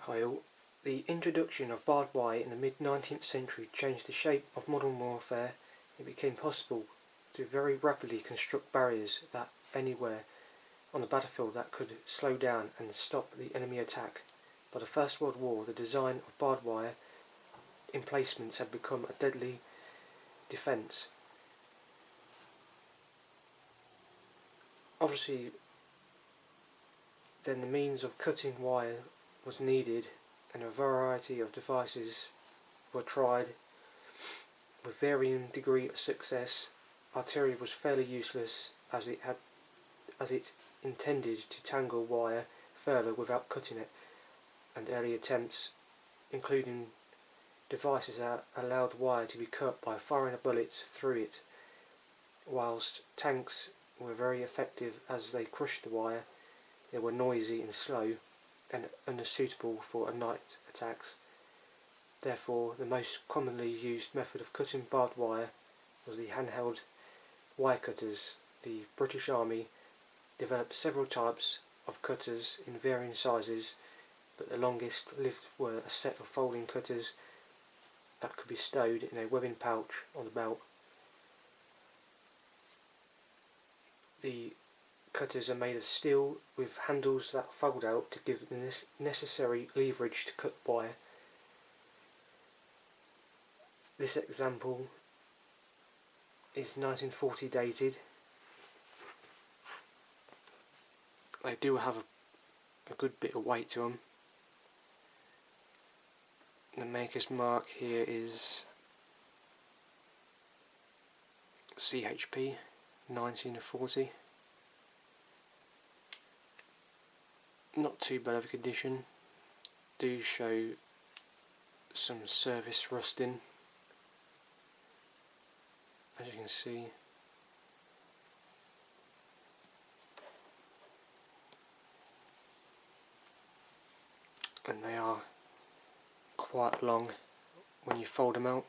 Hi all. The introduction of barbed wire in the mid-19th century changed the shape of modern warfare. It became possible to very rapidly construct barriers that anywhere on the battlefield that could slow down and stop the enemy attack. By the First World War, the design of barbed wire emplacements had become a deadly defence. Obviously, then the means of cutting wire was needed, and a variety of devices were tried with varying degree of success. Artillery was fairly useless as it intended to tangle wire further without cutting it, and early attempts, including devices that allowed wire to be cut by firing a bullet through it, whilst tanks were very effective as they crushed the wire. They were noisy and slow and unsuitable for night attacks. Therefore, the most commonly used method of cutting barbed wire was the handheld wire cutters. The British Army developed several types of cutters in varying sizes, but the longest lived were a set of folding cutters that could be stowed in a webbing pouch on the belt. The cutters are made of steel with handles that fold out to give the necessary leverage to cut wire. This example is 1940 dated. They do have a good bit of weight to them. The maker's mark here is CHP 1940. Not too bad of a condition. Do show some surface rusting, as you can see. And they are quite long when you fold them out.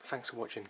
Thanks for watching.